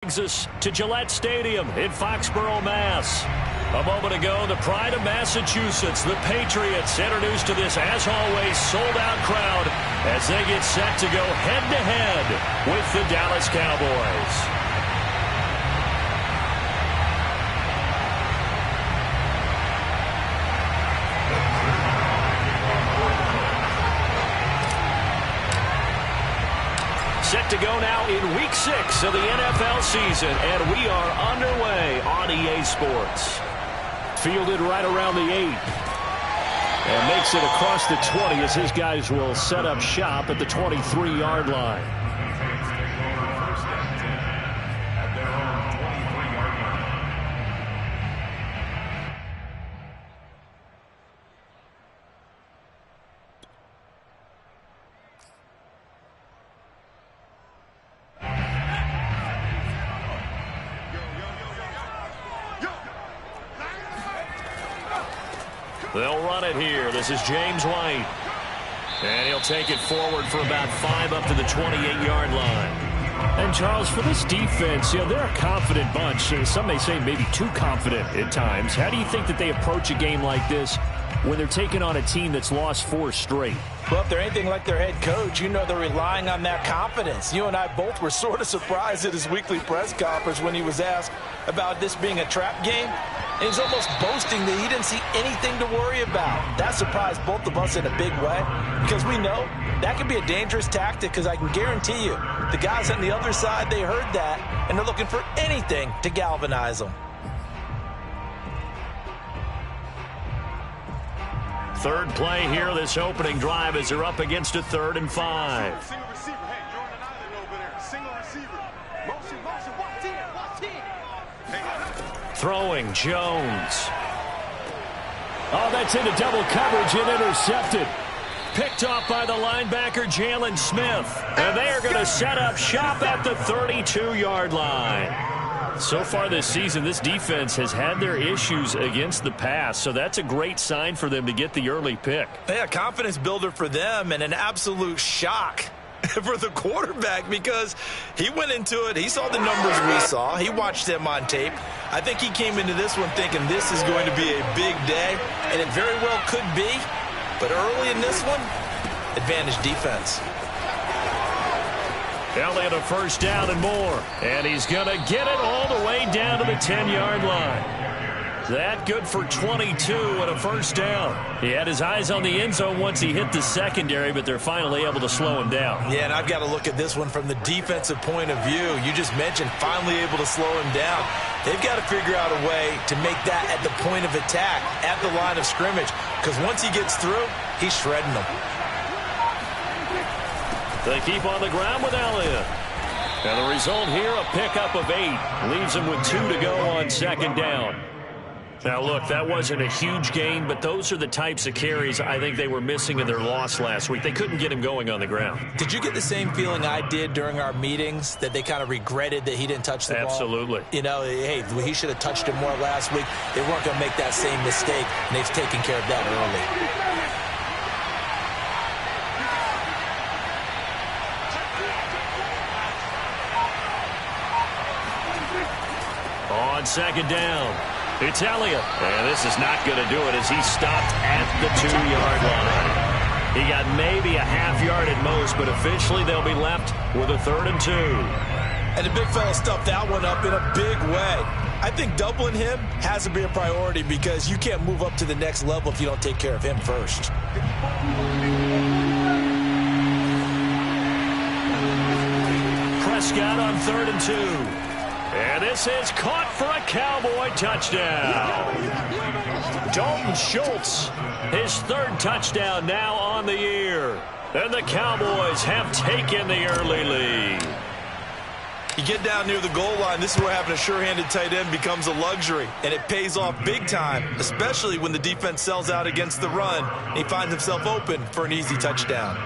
Brings us to Gillette Stadium in Foxborough, Mass. A moment ago, the pride of Massachusetts, the Patriots, introduced to this, as always, sold-out crowd as they get set to go head-to-head with the Dallas Cowboys. Set to go now in Week 6 of the NFL season, and we are underway on EA Sports. Fielded right around the 8. And makes it across the 20 as his guys will set up shop at the 23-yard line. They'll run it here. This is James White. And he'll take it forward for about 5 up to the 28-yard line. And, Charles, for this defense, they're a confident bunch. Some may say maybe too confident at times. How do you think that they approach a game like this when they're taking on a team that's lost 4 straight? Well, if they're anything like their head coach, they're relying on that confidence. You and I both were sort of surprised at his weekly press conference when he was asked about this being a trap game. And he's almost boasting that he didn't see anything to worry about. That surprised both of us in a big way because we know that can be a dangerous tactic because I can guarantee you the guys on the other side, they heard that, and they're looking for anything to galvanize them. Third play here, this opening drive, as they're up against a 3rd and 5. Single receiver. Hey, you're on an island over there. Single receiver. Motion, watch it. Throwing, Jones. Oh, that's into double coverage and intercepted. Picked off by the linebacker, Jalen Smith. And they are going to set up shop at the 32-yard line. So far this season, this defense has had their issues against the pass, so that's a great sign for them to get the early pick. Yeah, confidence builder for them and an absolute shock for the quarterback because he went into it. He saw the numbers we saw. He watched them on tape. I think he came into this one thinking this is going to be a big day, and it very well could be. But early in this one, advantage defense. Elliott a first down and more. And he's going to get it all the way down to the 10-yard line. That good for 22 and a first down. He had his eyes on the end zone once he hit the secondary, but they're finally able to slow him down. Yeah, and I've got to look at this one from the defensive point of view. You just mentioned finally able to slow him down. They've got to figure out a way to make that at the point of attack, at the line of scrimmage, because once he gets through, he's shredding them. They keep on the ground with Elliott. And the result here, a pickup of 8. Leaves him with 2 to go on 2nd down. Now, look, that wasn't a huge gain, but those are the types of carries I think they were missing in their loss last week. They couldn't get him going on the ground. Did you get the same feeling I did during our meetings, that they kind of regretted that he didn't touch the ball? Absolutely. Hey, he should have touched him more last week. They weren't going to make that same mistake, and they've taken care of that early. On 2nd down, it's Elliott. And this is not going to do it as he stopped at the 2-yard line. He got maybe a half yard at most, but officially they'll be left with a 3rd and 2. And the big fella stuffed that one up in a big way. I think doubling him has to be a priority because you can't move up to the next level if you don't take care of him first. Prescott on 3rd and 2. And this is caught for a Cowboy touchdown. Dalton Schultz, his 3rd touchdown now on the year. And the Cowboys have taken the early lead. You get down near the goal line, this is where having a sure-handed tight end becomes a luxury. And it pays off big time, especially when the defense sells out against the run. And he finds himself open for an easy touchdown.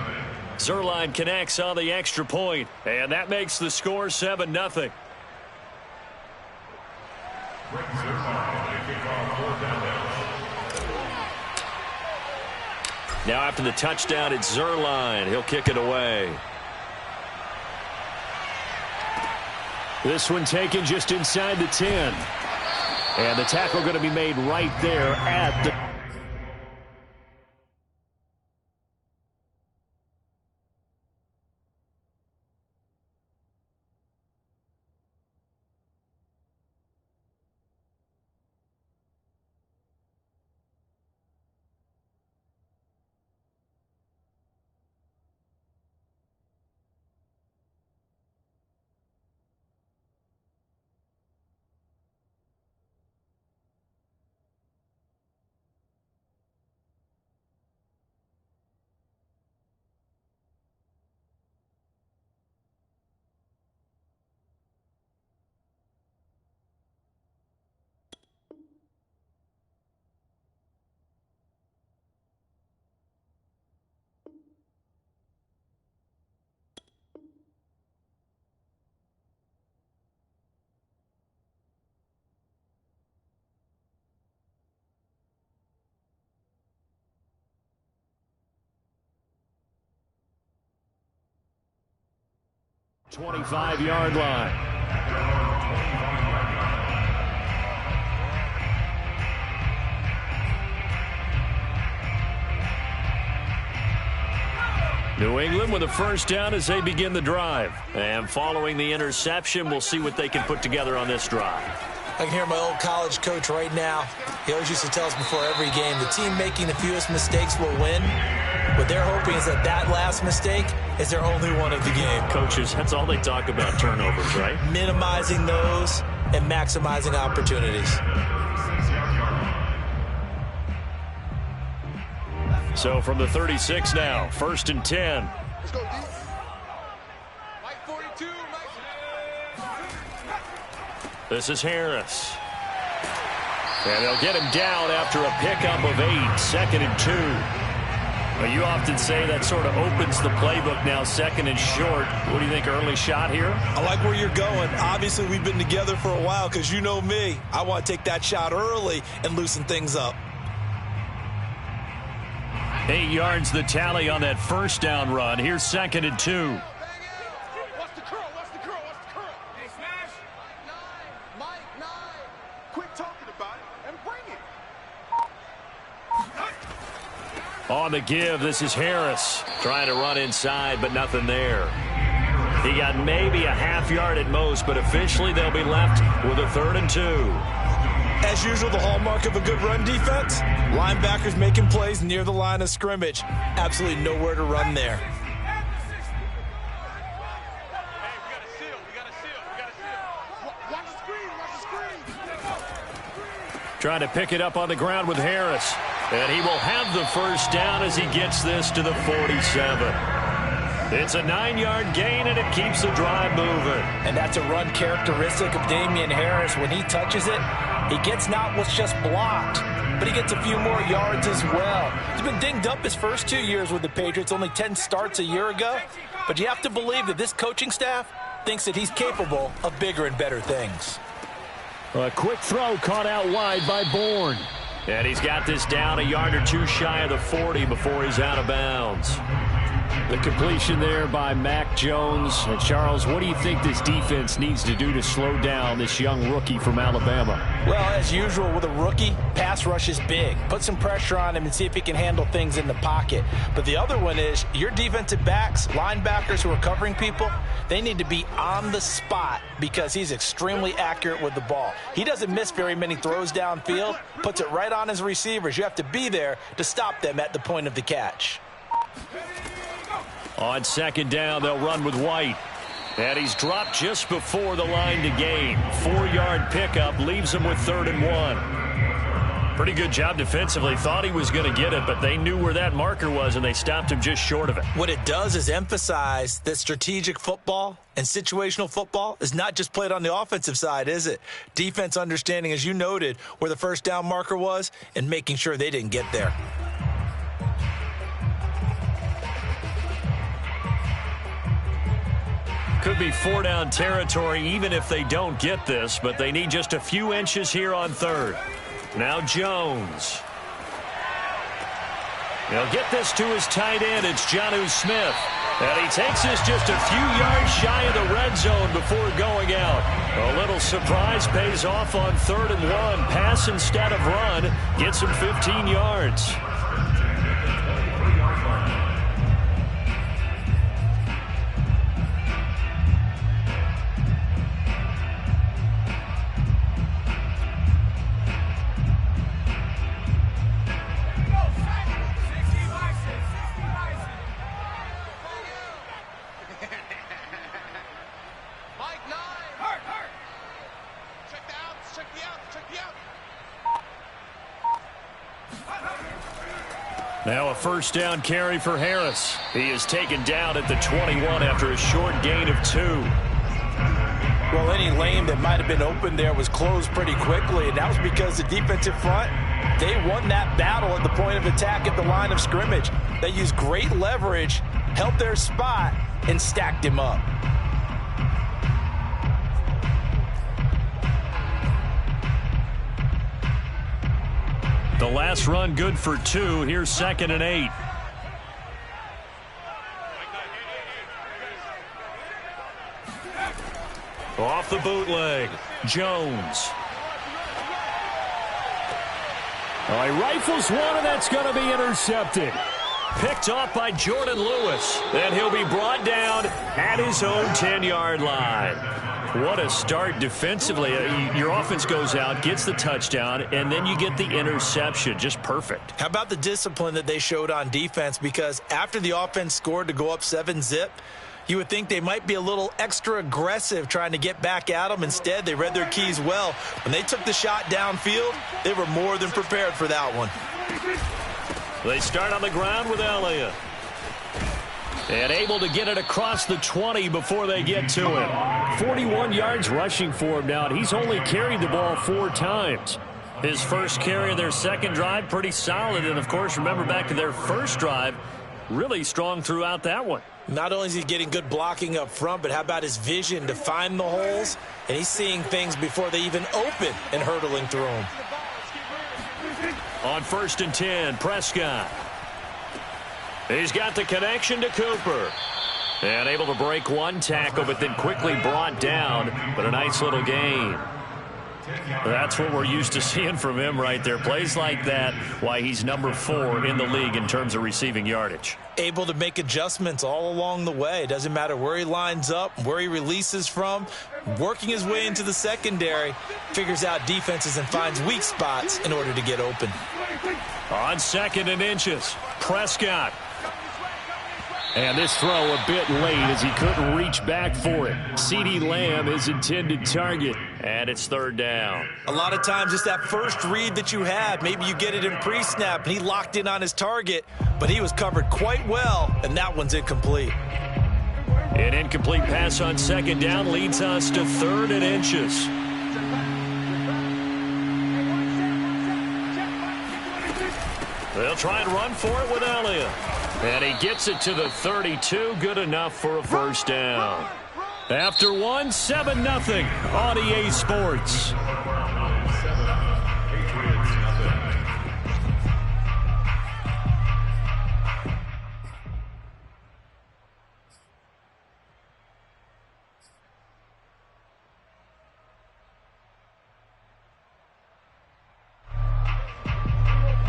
Zerline connects on the extra point, and that makes the score 7-0. Now after the touchdown, it's Zerline. He'll kick it away. This one taken just inside the 10. And the tackle going to be made right there at the... ...25-yard line. New England with a first down as they begin the drive. And following the interception, we'll see what they can put together on this drive. I can hear my old college coach right now. He always used to tell us before every game, the team making the fewest mistakes will win. What they're hoping is that last mistake is their only one of the game. Coaches, that's all they talk about, turnovers, right? Minimizing those and maximizing opportunities. So from the 36 now, 1st and 10. Let's go, D. Mike 42, Mike. This is Harris. And they'll get him down after a pickup of 8, 2nd and 2. Well, you often say that sort of opens the playbook now, 2nd and short. What do you think, early shot here? I like where you're going. Obviously, we've been together for a while because you know me. I want to take that shot early and loosen things up. 8 yards the tally on that first down run. Here's 2nd and 2. What's the curl? What's the curl? What's the curl? Hey, smash. Mike 9. Quit talking about it and bring it. On the give, this is Harris. Trying to run inside, but nothing there. He got maybe a half yard at most, but officially they'll be left with a 3rd and 2. As usual, the hallmark of a good run defense, linebackers making plays near the line of scrimmage. Absolutely nowhere to run there. Hey, we got to seal. We got to seal. We got to seal. Watch the screen. Watch the screen. Trying to pick it up on the ground with Harris. And he will have the first down as he gets this to the 47. It's a 9-yard gain, and it keeps the drive moving. And that's a run characteristic of Damian Harris. When he touches it, he gets not what's just blocked, but he gets a few more yards as well. He's been dinged up his first 2 years with the Patriots, only 10 starts a year ago. But you have to believe that this coaching staff thinks that he's capable of bigger and better things. A quick throw caught out wide by Bourne. And he's got this down a yard or two shy of the 40 before he's out of bounds. The completion there by Mac Jones. And Charles, what do you think this defense needs to do to slow down this young rookie from Alabama? Well, as usual with a rookie, pass rush is big. Put some pressure on him and see if he can handle things in the pocket. But the other one is your defensive backs, linebackers who are covering people, they need to be on the spot because he's extremely accurate with the ball. He doesn't miss very many throws downfield, puts it right on his receivers. You have to be there to stop them at the point of the catch. On 2nd down, they'll run with White. And he's dropped just before the line to gain. 4-yard pickup leaves him with 3rd and 1. Pretty good job defensively. Thought he was going to get it, but they knew where that marker was, and they stopped him just short of it. What it does is emphasize that strategic football and situational football is not just played on the offensive side, is it? Defense understanding, as you noted, where the first down marker was and making sure they didn't get there. Could be 4-down territory even if they don't get this, but they need just a few inches here on 3rd. Now Jones. He'll get this to his tight end. It's Jonnu Smith. And he takes this just a few yards shy of the red zone before going out. A little surprise pays off on 3rd and 1. Pass instead of run. Gets him 15 yards. Now a first down carry for Harris. He is taken down at the 21 after a short gain of 2. Well, any lane that might have been open there was closed pretty quickly, and that was because the defensive front, they won that battle at the point of attack at the line of scrimmage. They used great leverage, held their spot, and stacked him up. The last run good for 2. Here's 2nd and 8. Off the bootleg. Jones. He rifles one, and that's going to be intercepted. Picked off by Jordan Lewis. And he'll be brought down at his own 10-yard line. What a start defensively. Your offense goes out, gets the touchdown, and then you get the interception. Just perfect. How about the discipline that they showed on defense? Because after the offense scored to go up 7-zip, you would think they might be a little extra aggressive trying to get back at them. Instead, they read their keys well. When they took the shot downfield, they were more than prepared for that one. They start on the ground with Elliott. And able to get it across the 20 before they get to it. 41 yards rushing for him now, and he's only carried the ball 4 times. His first carry of their second drive, pretty solid. And, of course, remember back to their first drive, really strong throughout that one. Not only is he getting good blocking up front, but how about his vision to find the holes? And he's seeing things before they even open and hurdling through them. On 1st and 10, Prescott. He's got the connection to Cooper. And able to break one tackle, but then quickly brought down. But a nice little gain. That's what we're used to seeing from him right there. Plays like that, why he's number 4 in the league in terms of receiving yardage. Able to make adjustments all along the way. Doesn't matter where he lines up, where he releases from. Working his way into the secondary. Figures out defenses and finds weak spots in order to get open. On 2nd and inches, Prescott. And this throw a bit late as he couldn't reach back for it. CeeDee Lamb is intended target, and it's 3rd down. A lot of times it's that first read that you had. Maybe you get it in pre-snap, and he locked in on his target, but he was covered quite well, and that one's incomplete. An incomplete pass on 2nd down leads us to 3rd and inches. They'll try and run for it with Elliott. And he gets it to the 32. Good enough for a first down. After 1, 7-0 on EA Sports.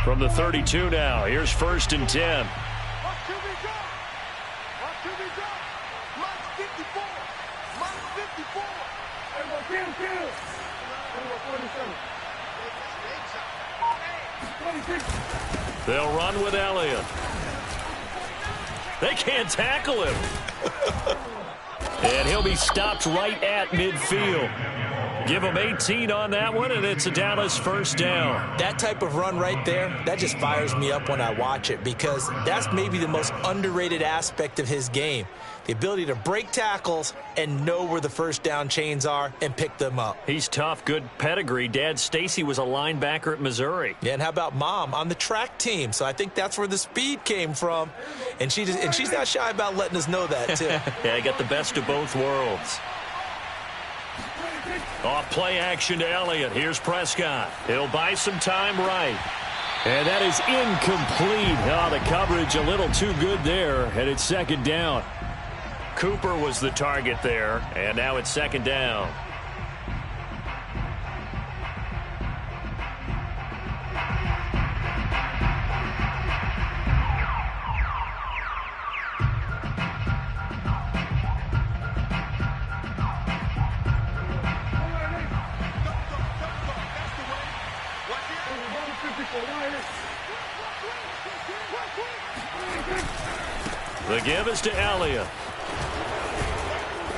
From the 32 now, here's 1st and 10. They'll run with Elliott. They can't tackle him. And he'll be stopped right at midfield. Give him 18 on that one, and it's a Dallas first down. That type of run right there, that just fires me up when I watch it because that's maybe the most underrated aspect of his game. The ability to break tackles and know where the first down chains are and pick them up. He's tough, good pedigree. Dad Stacy was a linebacker at Missouri. Yeah, and how about Mom on the track team? So I think that's where the speed came from. And she's not shy about letting us know that, too. Yeah, got the best of both worlds. Off play action to Elliott. Here's Prescott. He'll buy some time right. And that is incomplete. Oh, the coverage a little too good there. And it's 2nd down. Cooper was the target there. And now it's 2nd down. The give is to Elliott.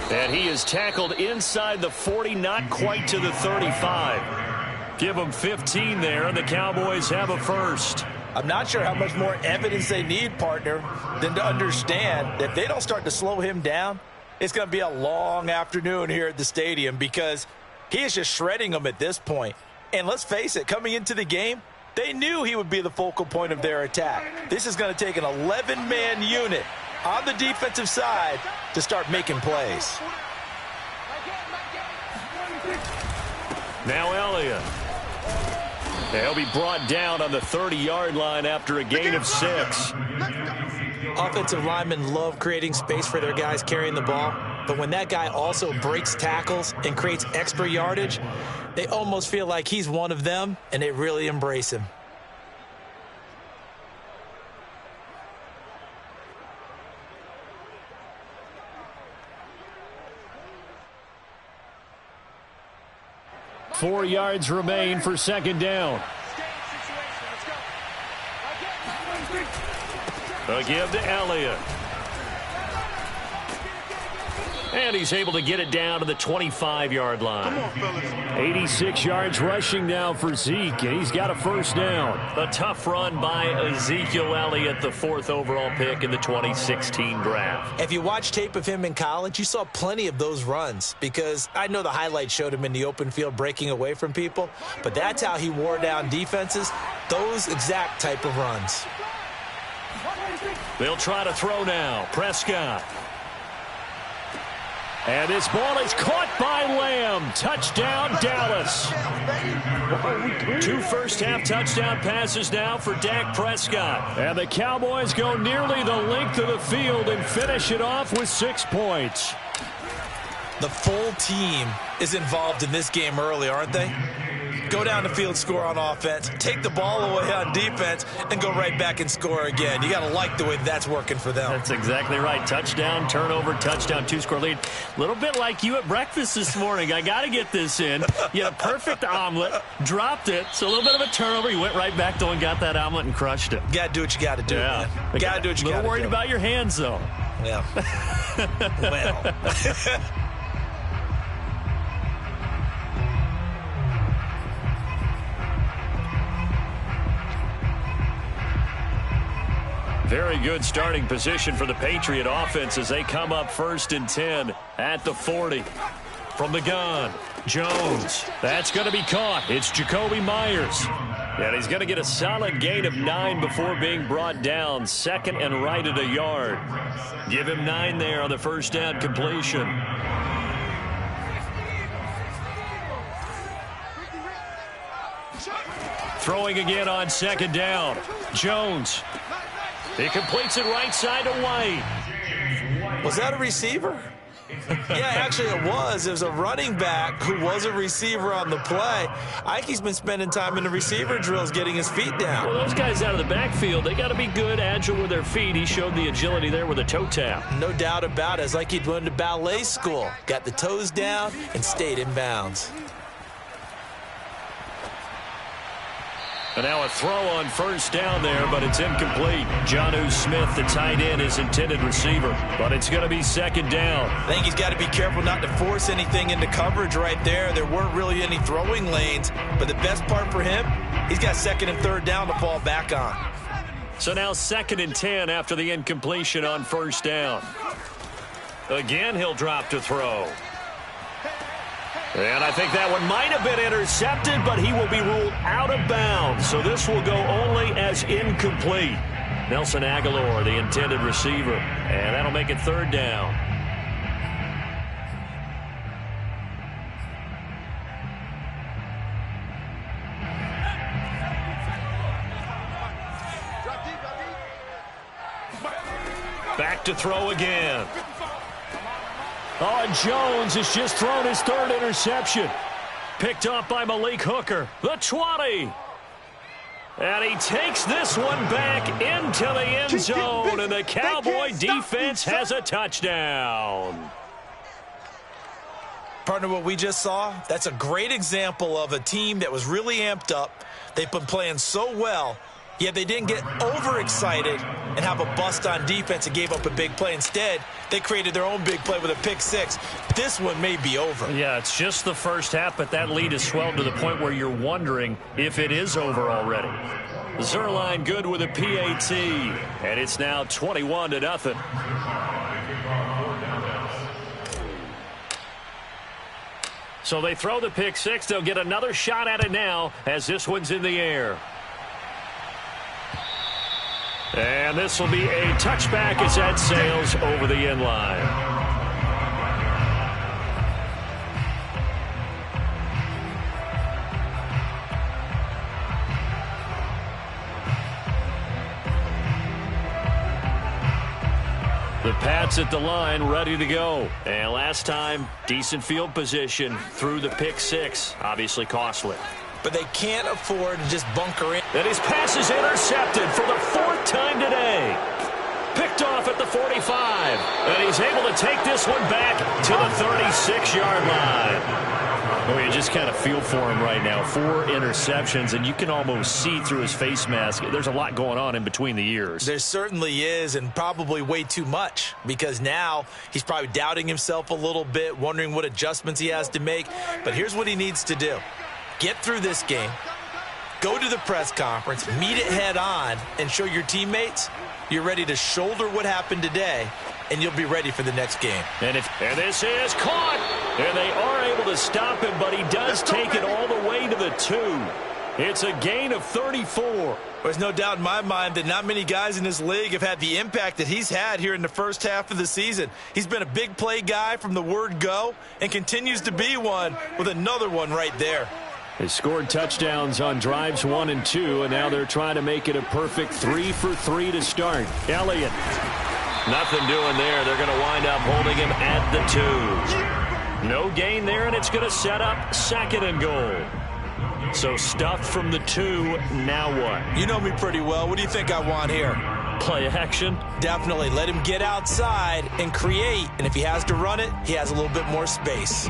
And he is tackled inside the 40, not quite to the 35. Give him 15 there, and the Cowboys have a first. I'm not sure how much more evidence they need, partner, than to understand that if they don't start to slow him down, it's going to be a long afternoon here at the stadium because he is just shredding them at this point. And let's face it, coming into the game, they knew he would be the focal point of their attack. This is going to take an 11-man unit on the defensive side to start making plays. Now Elliott. He'll be brought down on the 30-yard line after a gain of 6. Offensive linemen love creating space for their guys carrying the ball, but when that guy also breaks tackles and creates extra yardage, they almost feel like he's one of them, and they really embrace him. Four yards remain for second down. A give to Elliott. And he's able to get it down to the 25-yard line. 86 yards rushing now for Zeke, and he's got a first down. A tough run by Ezekiel Elliott, the 4th overall pick in the 2016 draft. If you watch tape of him in college, you saw plenty of those runs because I know the highlights showed him in the open field breaking away from people, but that's how he wore down defenses, those exact type of runs. They'll try to throw now. Prescott. And this ball is caught by Lamb. Touchdown, Dallas. 2 first-half touchdown passes now for Dak Prescott. And the Cowboys go nearly the length of the field and finish it off with 6 points. The full team is involved in this game early, aren't they? Go down the field, score on offense, take the ball away on defense, and go right back and score again. You got to like the way that's working for them. That's exactly right. Touchdown, turnover, touchdown, 2-score lead. A little bit like you at breakfast this morning. I got to get this in. You had a perfect omelet, dropped it, so a little bit of a turnover. You went right back though and got that omelet and crushed it. Got to do what you got to do, man. Got to do what you got to do. A little worried about your hands, though. Yeah. Well. Very good starting position for the Patriot offense as they come up 1st and 10 at the 40. From the gun, Jones. That's going to be caught. It's Jacoby Myers. And he's going to get a solid gain of 9 before being brought down. 2nd and right at a yard. Give him 9 there on the first down completion. Throwing again on 2nd down. Jones. He completes it right side to White. Was that a receiver? Yeah, actually it was. It was a running back who was a receiver on the play. Ike's been spending time in the receiver drills getting his feet down. Well, those guys out of the backfield, they got to be good, agile with their feet. He showed the agility there with a toe tap. No doubt about it. It's like he'd went to ballet school. Got the toes down and stayed in bounds. And now a throw on first down there, but it's incomplete. Jonnu Smith, the tight end, is intended receiver, but it's going to be 2nd down. I think he's got to be careful not to force anything into coverage right there. There weren't really any throwing lanes, but the best part for him, he's got 2nd and 3rd down to fall back on. So now 2nd and 10 after the incompletion on first down. Again, he'll drop to throw. And I think that one might have been intercepted, but he will be ruled out of bounds. So this will go only as incomplete. Nelson Aguilar, the intended receiver. And that'll make it 3rd down. Back to throw again. Oh, and Jones has just thrown his 3rd interception. Picked off by Malik Hooker. The 20. And he takes this one back into the end zone, and the Cowboy defense has a touchdown. Partner, what we just saw, that's a great example of a team that was really amped up. They've been playing so well, yet they didn't get overexcited and have a bust on defense and gave up a big play. Instead, they created their own big play with a pick six. This one may be over. Yeah, it's just the first half, but that lead has swelled to the point where you're wondering if it is over already. Zerline good with a PAT, and it's now 21-0. So they throw the pick six. They'll get another shot at it now as this one's in the air. And this will be a touchback as that sails over the end line. The Pats at the line, ready to go. And last time, decent field position through the pick six. Obviously costly. But they can't afford to just bunker in. And his pass is intercepted for the fourth time today. Picked off at the 45. And he's able to take this one back to the 36-yard line. Well, you just kind of feel for him right now. 4 interceptions, and you can almost see through his face mask. There's a lot going on in between the ears. There certainly is, and probably way too much, because now he's probably doubting himself a little bit, wondering what adjustments he has to make. But here's what he needs to do. Get through this game, go to the press conference, meet it head on, and show your teammates you're ready to shoulder what happened today, and you'll be ready for the next game. And this is caught, and they are able to stop him, but he does take it all the way to the 2. It's a gain of 34. There's no doubt in my mind that not many guys in this league have had the impact that he's had here in the first half of the season. He's been a big play guy from the word go and continues to be one with another one right there. They scored touchdowns on drives 1 and 2, and now they're trying to make it a perfect 3 for 3 to start. Elliott. Nothing doing there. They're going to wind up holding him at the 2. No gain there, and it's going to set up 2nd and goal. So stuffed from the 2, now what? You know me pretty well. What do you think I want here? Play action? Definitely. Let him get outside and create, and if he has to run it, he has a little bit more space.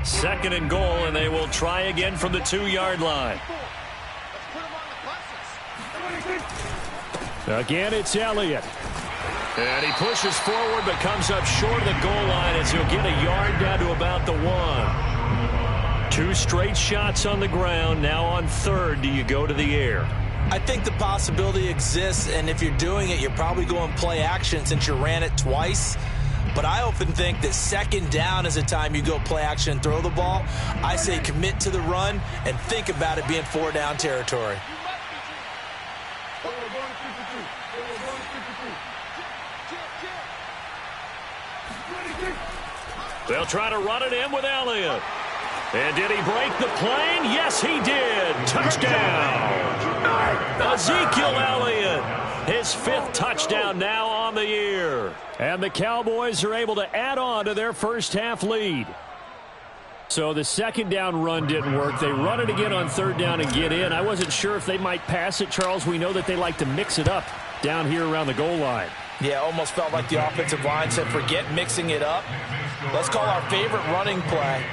2nd and goal, and they will try again from the 2-yard line. Again, it's Elliott. And he pushes forward but comes up short of the goal line as he'll get a yard down to about the 1. 2 straight shots on the ground. Now on 3rd, do you go to the air? I think the possibility exists, and if you're doing it, you're probably going play action since you ran it twice. But I often think that 2nd down is the time you go play action and throw the ball. I say commit to the run and think about it being 4-down territory. They'll try to run it in with Elliott. And did he break the plane? Yes, he did. Touchdown. Ezekiel Elliott. His 5th touchdown now on the year. And the Cowboys are able to add on to their first half lead. So the 2nd down run didn't work. They run it again on 3rd down and get in. I wasn't sure if they might pass it, Charles. We know that they like to mix it up down here around the goal line. Yeah, almost felt like the offensive line said, forget mixing it up. Let's call our favorite running play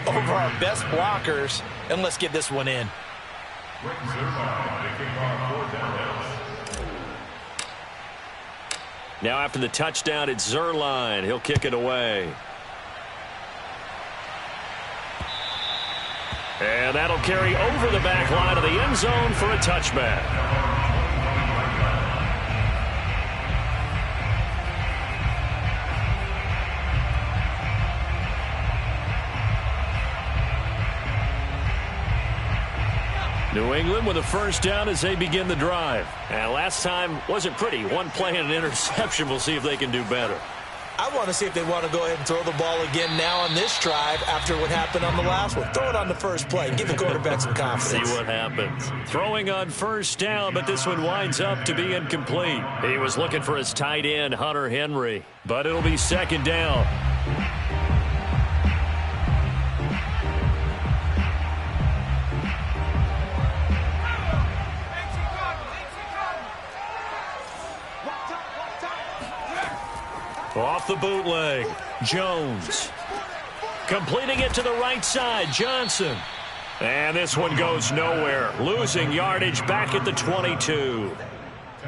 over our best blockers, and let's get this one in. Now after the touchdown, it's Zerline. He'll kick it away. And that'll carry over the back line of the end zone for a touchback. New England with a 1st down as they begin the drive. And last time wasn't pretty. 1 play and an interception. We'll see if they can do better. I want to see if they want to go ahead and throw the ball again now on this drive after what happened on the last one. Throw it on the first play and give the quarterback some confidence. See what happens. Throwing on 1st down, but this one winds up to be incomplete. He was looking for his tight end, Hunter Henry. But it'll be 2nd down. Off the bootleg, Jones. Completing it to the right side, Johnson. And this one goes nowhere. Losing yardage back at the 22.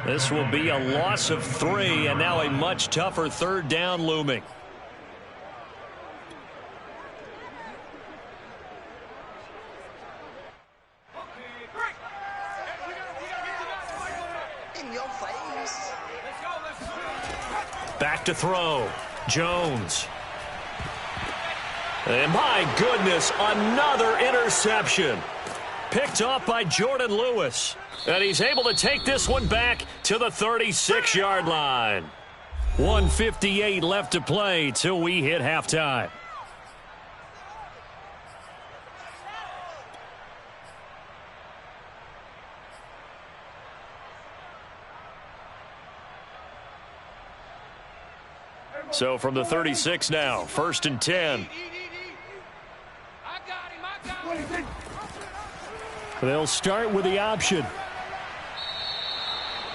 This will be a loss of 3, and now a much tougher third down looming. Back to throw. Jones. And my goodness, another interception. Picked off by Jordan Lewis. And he's able to take this one back to the 36-yard line. 1:58 left to play till we hit halftime. So from the 36 now, 1st and 10. They'll start with the option.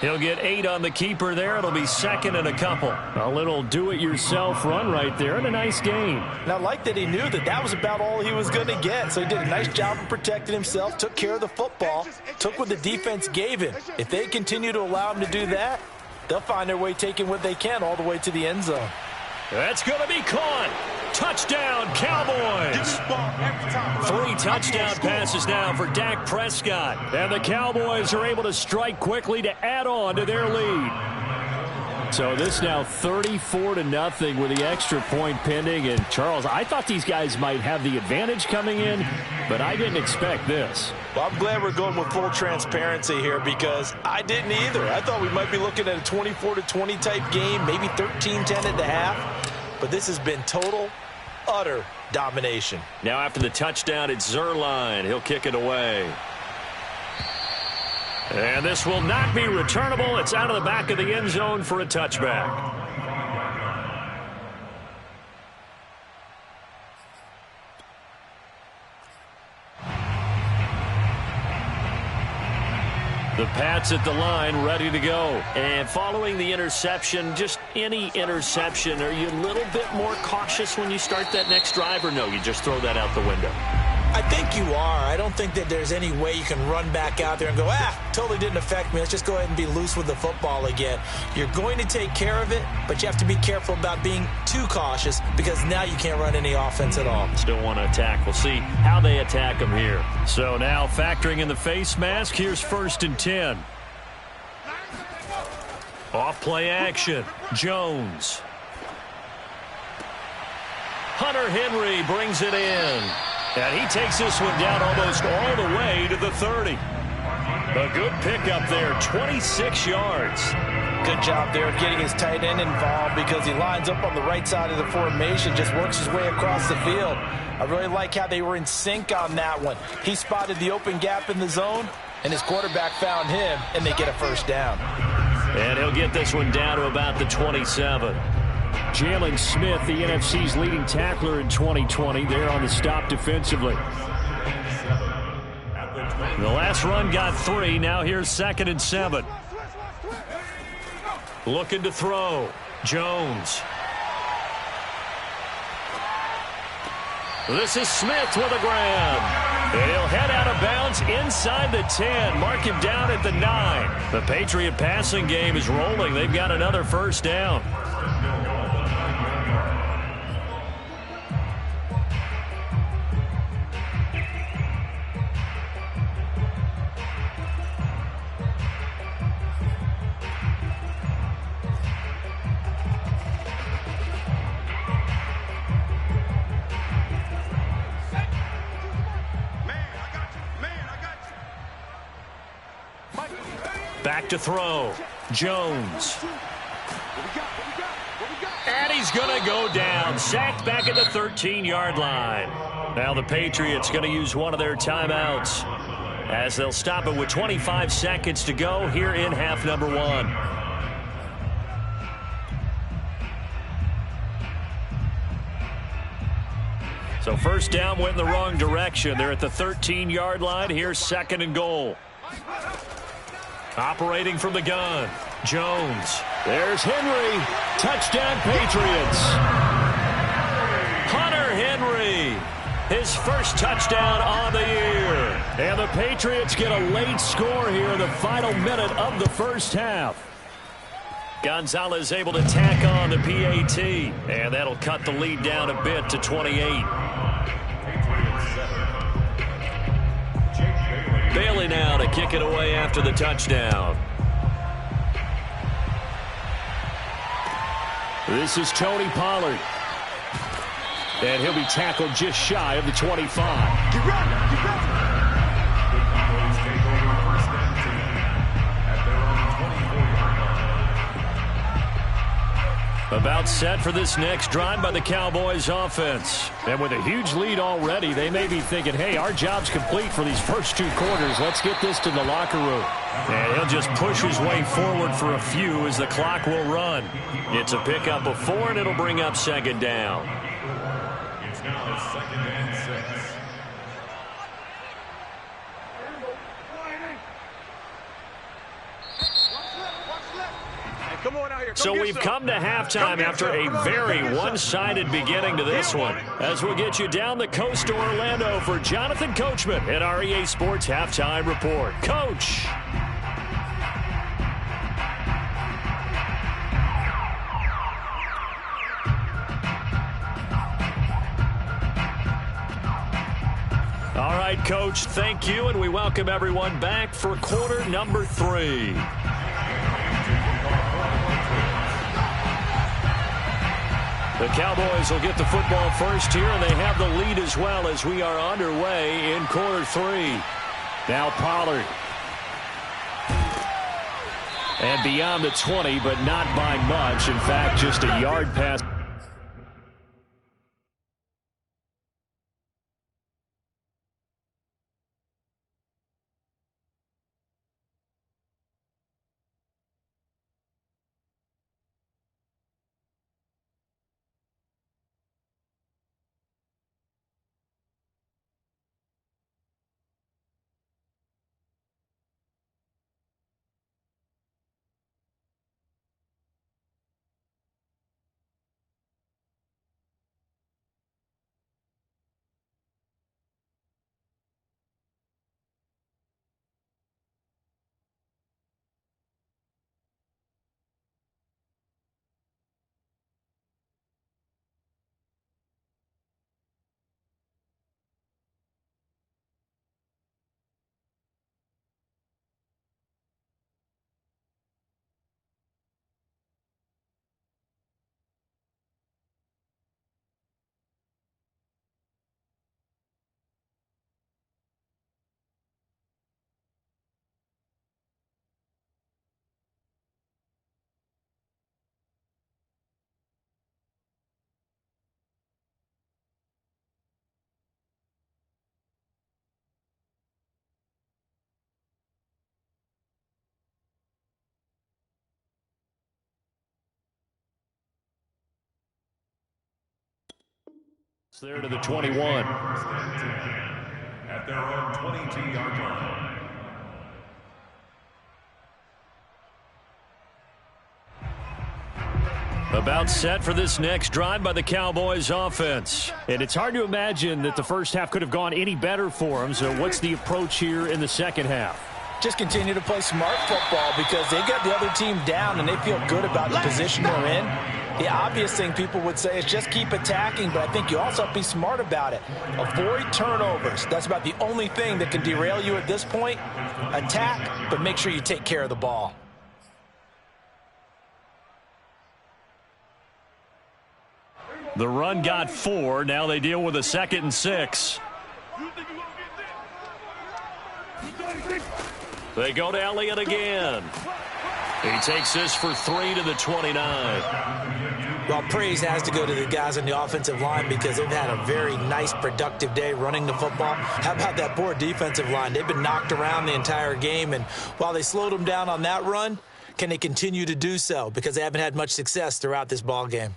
He'll get 8 on the keeper there. It'll be 2nd and a couple. A little do-it-yourself run right there and a nice gain. Now, I like that he knew that that was about all he was going to get. So he did a nice job of protecting himself, took care of the football, took what the defense gave him. If they continue to allow him to do that, they'll find their way taking what they can all the way to the end zone. That's going to be caught. Touchdown, Cowboys. 3 touchdown passes now for Dak Prescott. And the Cowboys are able to strike quickly to add on to their lead. So this now 34-0 with the extra point pending. And, Charles, I thought these guys might have the advantage coming in, but I didn't expect this. Well, I'm glad we're going with full transparency here because I didn't either. I thought we might be looking at a 24-20 type game, maybe 13-10 at the half. But this has been total, utter domination. Now after the touchdown, it's Zerline. He'll kick it away. And this will not be returnable. It's out of the back of the end zone for a touchback. The Pats at the line, ready to go. And following the interception, just any interception, are you a little bit more cautious when you start that next drive, or no, you just throw that out the window? I think you are. I don't think that there's any way you can run back out there and go, totally didn't affect me. Let's just go ahead and be loose with the football again. You're going to take care of it, but you have to be careful about being too cautious because now you can't run any offense at all. Still want to attack. We'll see how they attack them here. So now factoring in the face mask, here's 1st and 10. Off play action. Jones. Hunter Henry brings it in. And he takes this one down almost all the way to the 30. A good pickup there, 26 yards. Good job there of getting his tight end involved because he lines up on the right side of the formation, just works his way across the field. I really like how they were in sync on that one. He spotted the open gap in the zone, and his quarterback found him, and they get a 1st down. And he'll get this one down to about the 27. Jalen Smith, the NFC's leading tackler in 2020, there on the stop defensively. The last run got 3. Now here's 2nd and 7. Looking to throw. Jones. This is Smith with a grab. And he'll head out of bounds inside the 10. Mark him down at the 9. The Patriot passing game is rolling. They've got another 1st down. Back to throw. Jones. And he's going to go down. Sacked back at the 13-yard line. Now the Patriots going to use one of their timeouts as they'll stop it with 25 seconds to go here in half number 1. So 1st down went in the wrong direction. They're at the 13-yard line. Here's 2nd and goal. Operating from the gun, Jones. There's Henry. Touchdown, Patriots. Hunter Henry. His first touchdown on the year. And the Patriots get a late score here in the final minute of the first half. Gonzalez able to tack on the PAT. And that'll cut the lead down a bit to 28. Bailey now to kick it away after the touchdown. This is Tony Pollard. And he'll be tackled just shy of the 25. Get ready, get ready. About set for this next drive by the Cowboys offense. And with a huge lead already, they may be thinking, hey, our job's complete for these first two quarters. Let's get this to the locker room. And he'll just push his way forward for a few as the clock will run. It's a pickup of 4, and it'll bring up second down. It's now 2nd and 6. Come on out here. So we've come to halftime after a very one-sided beginning to this one. As we'll get you down the coast to Orlando for Jonathan Coachman at our EA Sports Halftime Report. Coach. All right, Coach, thank you, and we welcome everyone back for quarter number 3. The Cowboys will get the football first here, and they have the lead as well as we are underway in quarter 3. Now Pollard. And beyond the 20, but not by much. In fact, just a yard pass. It's there to the 21. At their own 22-yard line. About set for this next drive by the Cowboys offense. And it's hard to imagine that the first half could have gone any better for them. So what's the approach here in the second half? Just continue to play smart football because they got the other team down and they feel good about the position they're in. The obvious thing people would say is just keep attacking, but I think you also have to be smart about it. Avoid turnovers. That's about the only thing that can derail you at this point. Attack, but make sure you take care of the ball. The run got 4. Now they deal with a 2nd and 6. They go to Elliott again. He takes this for 3 to the 29. Well, praise has to go to the guys on the offensive line because they've had a very nice, productive day running the football. How about that poor defensive line? They've been knocked around the entire game, and while they slowed them down on that run, can they continue to do so? Because they haven't had much success throughout this ball game.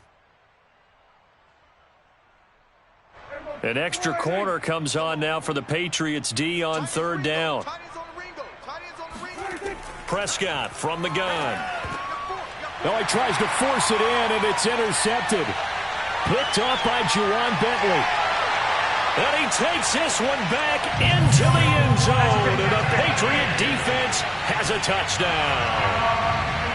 An extra corner comes on now for the Patriots D on 3rd down. Prescott from the gun. Oh, he tries to force it in, and it's intercepted. Picked off by Juwan Bentley. And he takes this one back into the end zone, and the Patriot defense has a touchdown.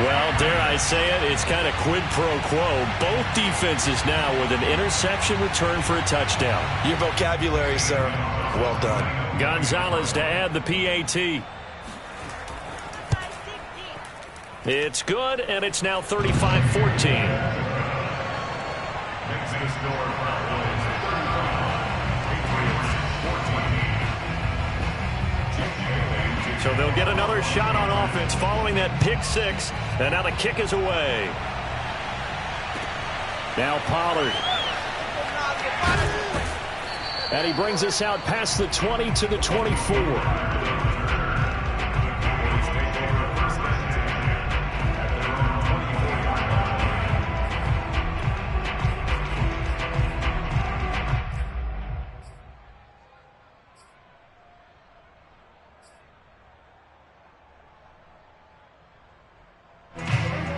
Well, dare I say it, it's kind of quid pro quo. Both defenses now with an interception return for a touchdown. Your vocabulary, sir. Well done. Gonzalez to add the PAT. It's good, and it's now 35-14. So they'll get another shot on offense following that pick six. And now the kick is away. Now Pollard. And he brings us out past the 20 to the 24.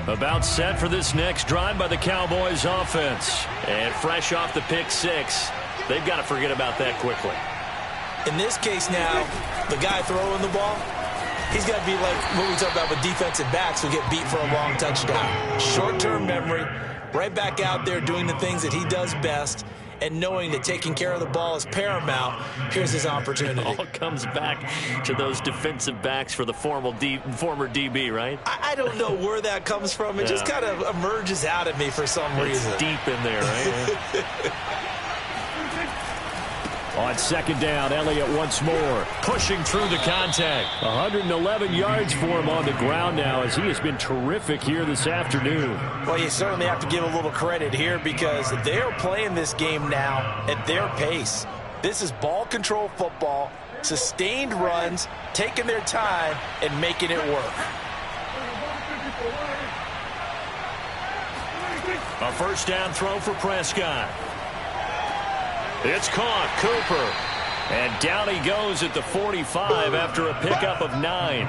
About set for this next drive by the Cowboys offense. And fresh off the pick six, they've got to forget about that quickly. In this case now, the guy throwing the ball, he's got to be like what we talk about with defensive backs who get beat for a long touchdown. Short-term memory, right back out there doing the things that he does best, and knowing that taking care of the ball is paramount. Here's his opportunity. It all comes back to those defensive backs for the former DB, right? I don't know where that comes from. It just kind of emerges out of me for some reason. It's deep in there, right? On second down, Elliott once more, pushing through the contact. 111 yards for him on the ground now, as he has been terrific here this afternoon. Well, you certainly have to give a little credit here because they're playing this game now at their pace. This is ball control football, sustained runs, taking their time, and making it work. A first down throw for Prescott. It's caught, Cooper. And down he goes at the 45 after a pickup of 9.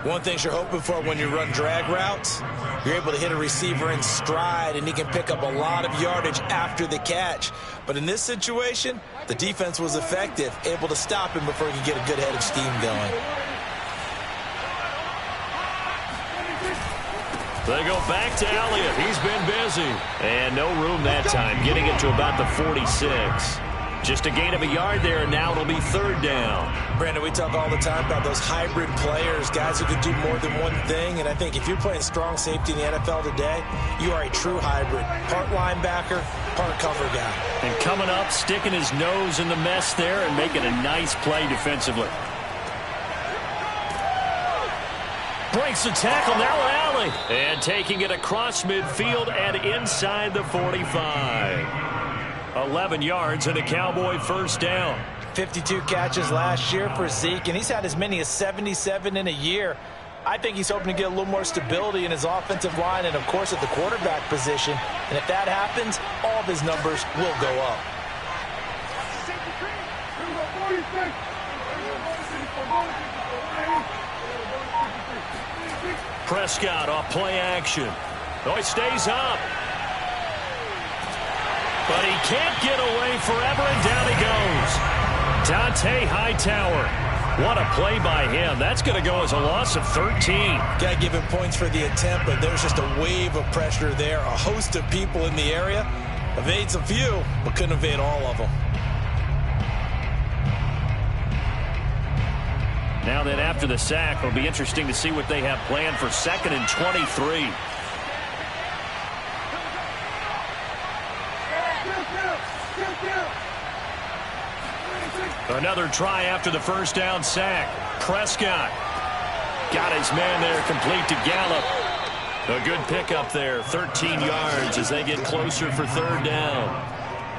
One thing you're hoping for when you run drag routes, you're able to hit a receiver in stride, and he can pick up a lot of yardage after the catch. But in this situation, the defense was effective, able to stop him before he could get a good head of steam going. They go back to Elliott. He's been busy. And no room that time, getting it to about the 46. Just a gain of a yard there, and now it'll be third down. Brandon, we talk all the time about those hybrid players, guys who can do more than one thing. And I think if you're playing strong safety in the NFL today, you are a true hybrid. Part linebacker, part cover guy. And coming up, sticking his nose in the mess there and making a nice play defensively. Breaks the tackle, now Alley. And taking it across midfield and inside the 45. 11 yards and a Cowboy first down. 52 catches last year for Zeke, and he's had as many as 77 in a year. I think he's hoping to get a little more stability in his offensive line and, of course, at the quarterback position. And if that happens, all of his numbers will go up. Prescott off play action. Oh, he stays up. But he can't get away forever, and down he goes. Dante Hightower. What a play by him. That's going to go as a loss of 13. Got to give him points for the attempt, but there's just a wave of pressure there. A host of people in the area. Evades a few, but couldn't evade all of them. Now then, after the sack, it'll be interesting to see what they have planned for 2nd and 23. Another try after the first down sack. Prescott got his man there, complete to Gallup. A good pickup there, 13 yards as they get closer for third down.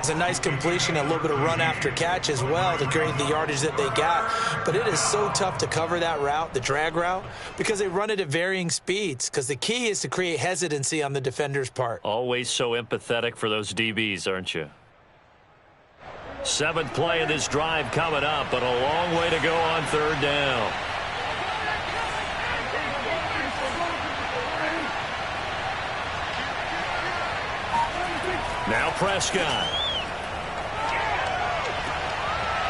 It's a nice completion, a little bit of run after catch as well to create the yardage that they got. But it is so tough to cover that route, the drag route, because they run it at varying speeds. Because the key is to create hesitancy on the defender's part. Always so empathetic for those DBs, aren't you? 7th play of this drive coming up, but a long way to go on third down. Now Prescott.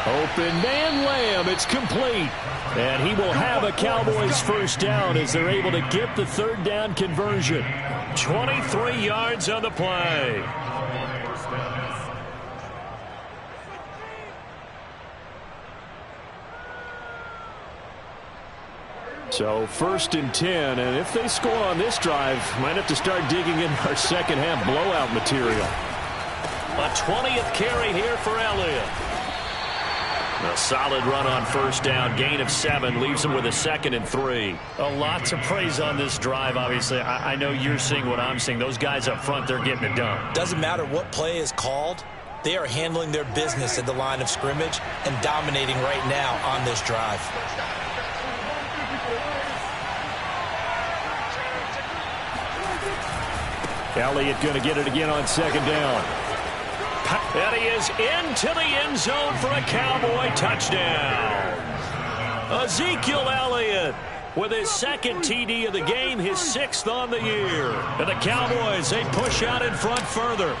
Open man Lamb. It's complete. And he will have a Cowboys first down as they're able to get the third down conversion. 23 yards on the play. So 1st and 10, and if they score on this drive, might have to start digging in our second half blowout material. A 20th carry here for Elliott. A solid run on first down, gain of 7, leaves them with a 2nd and 3. A lot to praise on this drive, obviously. I know you're seeing what I'm seeing. Those guys up front, they're getting it done. Doesn't matter what play is called. They are handling their business at the line of scrimmage and dominating right now on this drive. Elliott going to get it again on 2nd down. And he is into the end zone for a Cowboy touchdown. Ezekiel Elliott with his 2nd TD of the game, his 6th on the year. And the Cowboys, they push out in front further.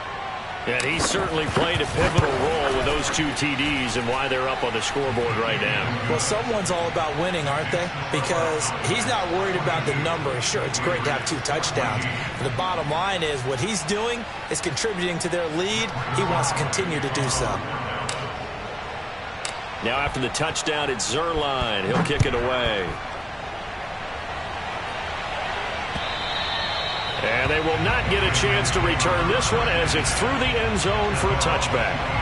And he certainly played a pivotal role with those 2 TDs and why they're up on the scoreboard right now. Well, someone's all about winning, aren't they? Because he's not worried about the number. Sure, it's great to have 2 touchdowns. But the bottom line is what he's doing is contributing to their lead. He wants to continue to do so. Now after the touchdown, it's Zuerlein. He'll kick it away. And they will not get a chance to return this one as it's through the end zone for a touchback.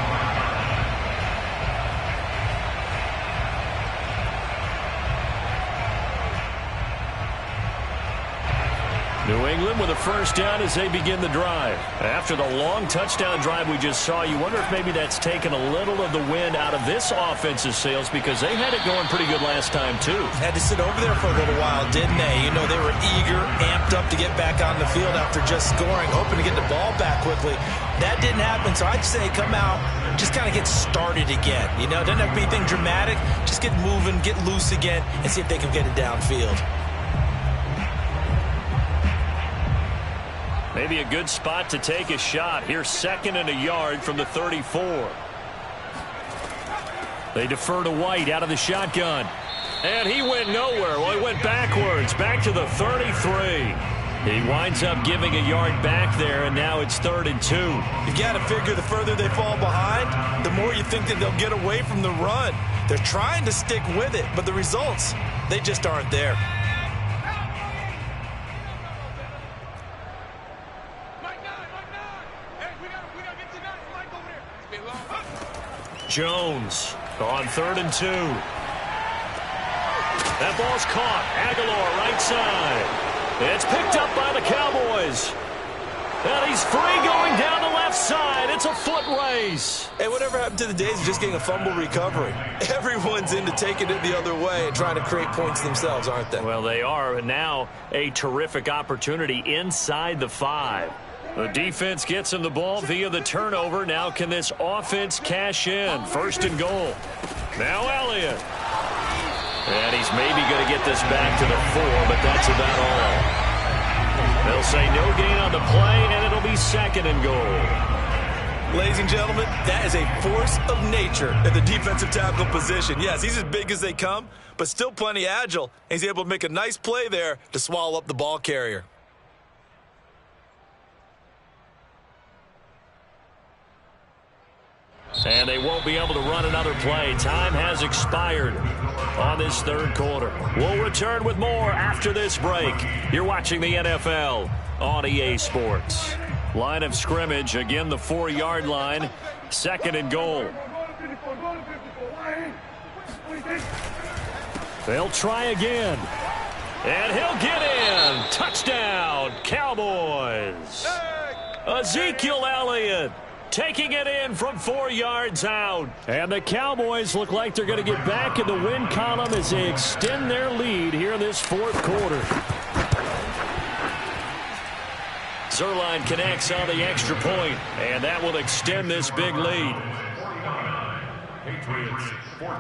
New England with a first down as they begin the drive. After the long touchdown drive we just saw, you wonder if maybe that's taken a little of the wind out of this offense's sails because they had it going pretty good last time too. Had to sit over there for a little while, didn't they? You know, they were eager, amped up to get back on the field after just scoring, hoping to get the ball back quickly. That didn't happen, so I'd say come out, just kind of get started again. You know, doesn't have to be anything dramatic. Just get moving, get loose again, and see if they can get it downfield. Maybe a good spot to take a shot. Here's 2nd and a yard from the 34. They defer to White out of the shotgun. And he went nowhere. Well, he went backwards, back to the 33. He winds up giving a yard back there, and now it's 3rd and 2. You've got to figure the further they fall behind, the more you think that they'll get away from the run. They're trying to stick with it, but the results, they just aren't there. Jones on 3rd and 2. That ball's caught. Aguilar right side. It's picked up by the Cowboys. And he's free going down the left side. It's a foot race. Hey, whatever happened to the days of just getting a fumble recovery? Everyone's into taking it the other way and trying to create points themselves, aren't they? Well, they are. And now a terrific opportunity inside the 5. The defense gets him the ball via the turnover. Now can this offense cash in? 1st and goal. Now Elliott. And he's maybe going to get this back to the 4, but that's about all. They'll say no gain on the play, and it'll be 2nd and goal. Ladies and gentlemen, that is a force of nature in the defensive tackle position. Yes, he's as big as they come, but still plenty agile. He's able to make a nice play there to swallow up the ball carrier. And they won't be able to run another play. Time has expired on this 3rd quarter. We'll return with more after this break. You're watching the NFL on EA Sports. Line of scrimmage, again the 4-yard line. 2nd and goal. They'll try again. And he'll get in. Touchdown, Cowboys. Ezekiel Elliott taking it in from 4 yards out. And the Cowboys look like they're going to get back in the win column as they extend their lead here in this 4th quarter. Zuerlein connects on the extra point, and that will extend this big lead. Patriots 14.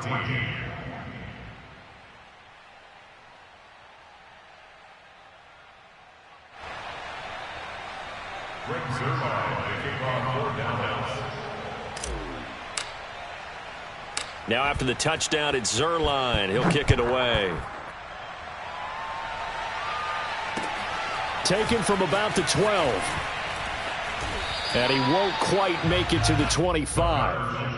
Zuerlein Now after the touchdown, it's Zerline. He'll kick it away. Taken from about the 12. And he won't quite make it to the 25.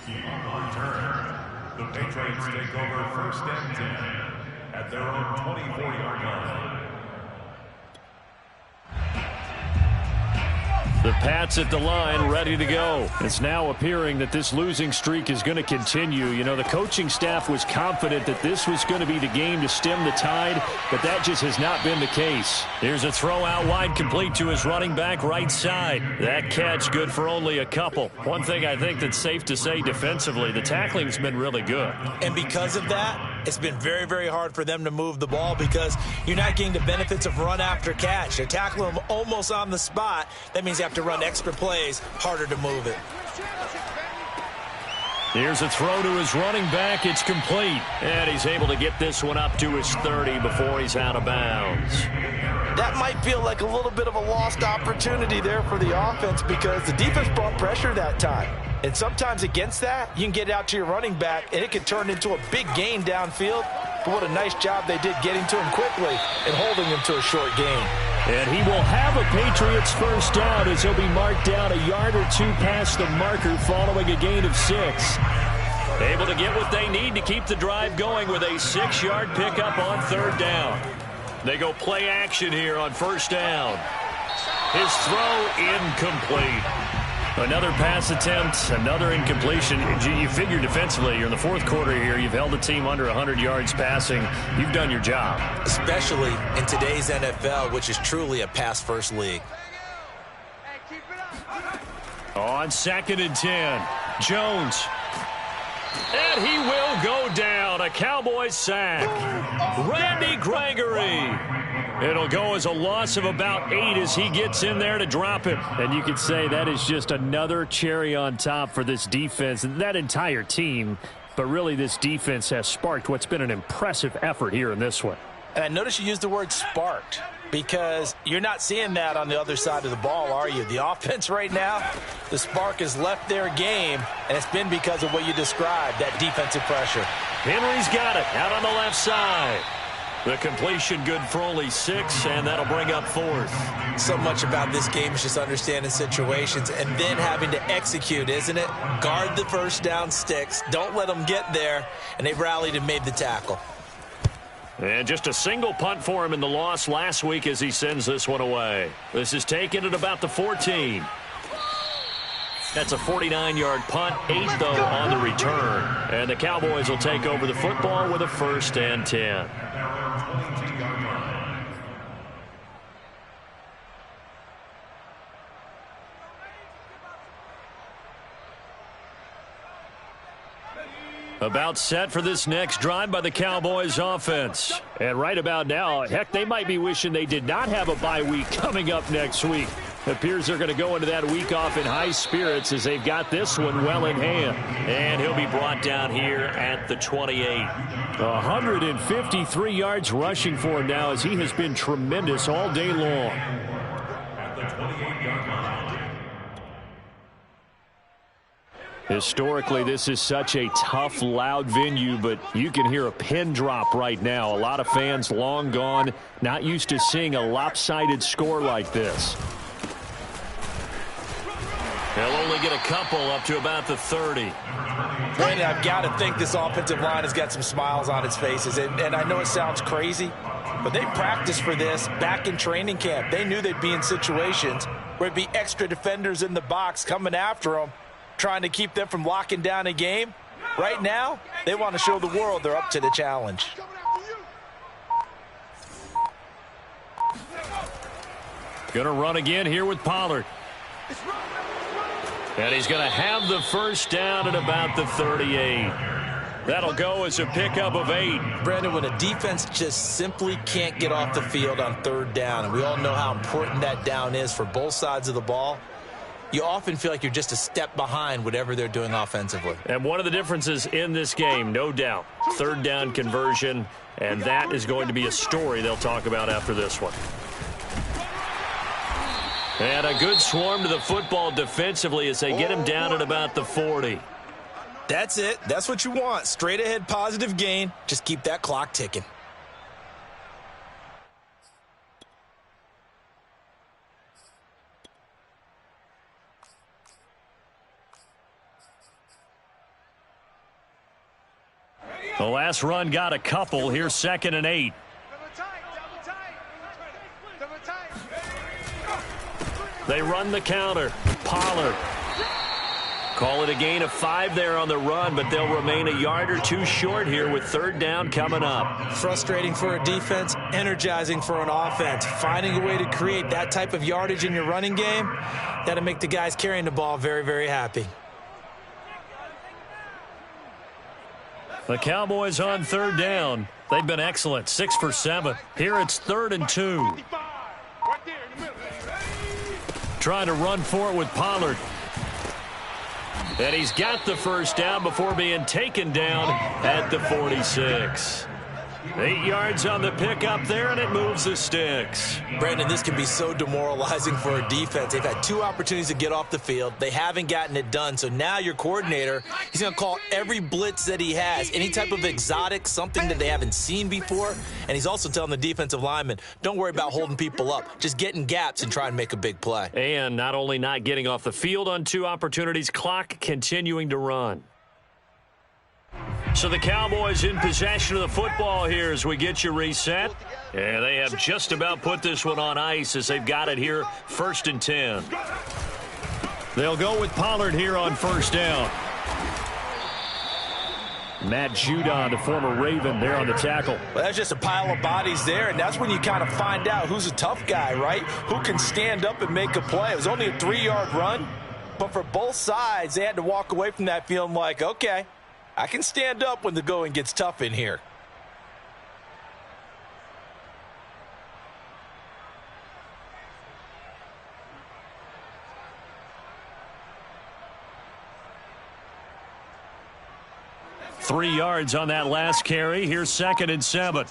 On return, the Patriots take over 1st and 10 at their own 24-yard line. The Pats at the line, ready to go. It's now appearing that this losing streak is going to continue. You know, the coaching staff was confident that this was going to be the game to stem the tide, but that just has not been the case. Here's a throw out wide, complete to his running back right side. That catch good for only a couple. One thing I think that's safe to say defensively, the tackling's been really good. And because of that, it's been very, very hard for them to move the ball because you're not getting the benefits of run after catch. They're tackling them almost on the spot. That means you have to run extra plays, harder to move it. Here's a throw to his running back. It's complete. And he's able to get this one up to his 30 before he's out of bounds. That might feel like a little bit of a lost opportunity there for the offense because the defense brought pressure that time. And sometimes against that, you can get out to your running back, and it can turn into a big gain downfield. But what a nice job they did getting to him quickly and holding him to a short gain. And he will have a Patriots first down as he'll be marked down a yard or two past the marker following a gain of 6. Able to get what they need to keep the drive going with a 6-yard pickup on 3rd down. They go play action here on 1st down. His throw incomplete. Another pass attempt, another incompletion. You figure defensively, you're in the 4th quarter here. You've held the team under 100 yards passing. You've done your job. Especially in today's NFL, which is truly a pass-first league. On 2nd and 10, Jones. And he will go down. A Cowboys sack. Randy Gregory. It'll go as a loss of about 8 as he gets in there to drop it. And you could say that is just another cherry on top for this defense and that entire team. But really, this defense has sparked what's been an impressive effort here in this one. And I notice you used the word sparked because you're not seeing that on the other side of the ball, are you? The offense right now, the spark has left their game, and it's been because of what you described, that defensive pressure. Henry's got it out on the left side. The completion good for only 6, and that'll bring up 4th. So much about this game is just understanding situations and then having to execute, isn't it? Guard the first down sticks. Don't let them get there, and they rallied and made the tackle. And just a single punt for him in the loss last week as he sends this one away. This is taken at about the 14. That's a 49-yard punt, 8 though on the return. And the Cowboys will take over the football with a 1st and 10. About set for this next drive by the Cowboys offense. And right about now, heck, they might be wishing they did not have a bye week coming up next week. It appears they're going to go into that week off in high spirits as they've got this one well in hand. And he'll be brought down here at the 28. 153 yards rushing for him now as he has been tremendous all day long. At the 28-yard line. Historically, this is such a tough, loud venue, but you can hear a pin drop right now. A lot of fans long gone, not used to seeing a lopsided score like this. They'll only get a couple up to about the 30. Brandon, I've got to think this offensive line has got some smiles on its faces. And I know it sounds crazy, But they practiced for this back in training camp. They knew they'd be in situations where it'd be extra defenders in the box coming after them, trying to keep them from locking down a game. Right now, they want to show the world they're up to the challenge. Going to run again here with Pollard. And he's going to have the first down at about the 38. That'll go as a pickup of 8. Brandon, when a defense just simply can't get off the field on third down, and we all know how important that down is for both sides of the ball, you often feel like you're just a step behind whatever they're doing offensively. And one of the differences in this game, no doubt, third down conversion, and that is going to be a story they'll talk about after this one. And a good swarm to the football defensively as they get him down at about the 40. That's it. That's what you want. Straight ahead positive gain. Just keep that clock ticking. The last run got a couple. Here's 2nd and 8. They run the counter. Pollard. Call it a gain of 5 there on the run, but they'll remain a yard or 2 short here with third down coming up. Frustrating for a defense, energizing for an offense. Finding a way to create that type of yardage in your running game, that'll make the guys carrying the ball very, very happy. The Cowboys on third down. They've been excellent, 6 for 7. Here it's 3rd and 2. Trying to run for it with Pollard. And he's got the first down before being taken down at the 46. 8 yards on the pickup there, and it moves the sticks. Brandon, this can be so demoralizing for a defense. They've had 2 opportunities to get off the field. They haven't gotten it done. So now your coordinator, he's going to call every blitz that he has, any type of exotic, something that they haven't seen before. And he's also telling the defensive lineman, don't worry about holding people up. Just get in gaps and try and make a big play. And not only not getting off the field on 2 opportunities, clock continuing to run. So the Cowboys in possession of the football here as we get you reset. And they have just about put this one on ice as they've got it here, 1st and 10. They'll go with Pollard here on first down. Matt Judon, the former Raven, there on the tackle. Well, that's just a pile of bodies there, and that's when you kind of find out who's a tough guy, right? Who can stand up and make a play. It was only a 3-yard run, but for both sides, they had to walk away from that feeling like, okay, I can stand up when the going gets tough in here. Three yards on that last carry. Here's 2nd and 7.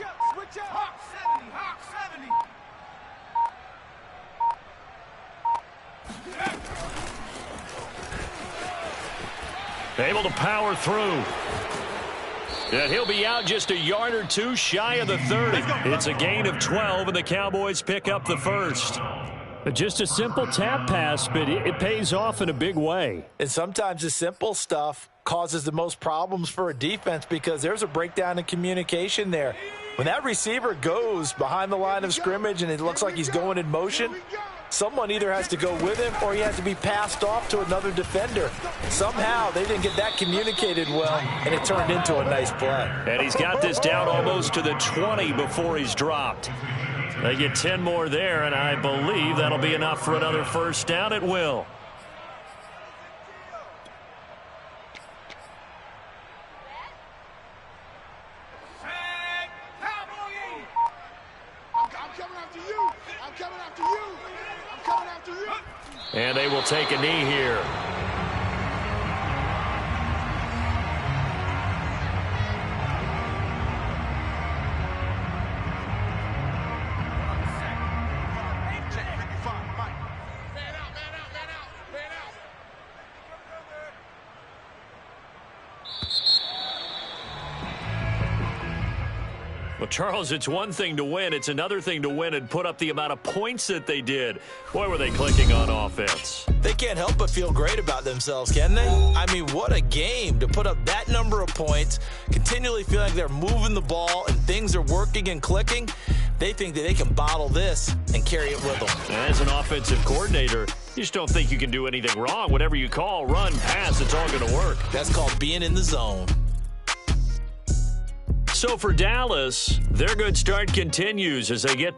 Able to power through. And he'll be out just a yard or 2 shy of the 30. It's a gain of 12, and the Cowboys pick up the first. Just a simple tap pass, but it pays off in a big way. And sometimes the simple stuff causes the most problems for a defense because there's a breakdown in communication there. When that receiver goes behind the line of scrimmage and it looks like he's going in motion, someone either has to go with him or he has to be passed off to another defender. Somehow they didn't get that communicated well, and it turned into a nice play. And he's got this down almost to the 20 before he's dropped. They get 10 more there, and I believe that'll be enough for another first down. It will. And they will take a knee here. Well, Charles, it's one thing to win. It's another thing to win and put up the amount of points that they did. Boy, were they clicking on offense. They can't help but feel great about themselves, can they? I mean, what a game to put up that number of points, continually feeling like they're moving the ball and things are working and clicking. They think that they can bottle this and carry it with them. As an offensive coordinator, you just don't think you can do anything wrong. Whatever you call, run, pass, it's all going to work. That's called being in the zone. So for Dallas, their good start continues as they get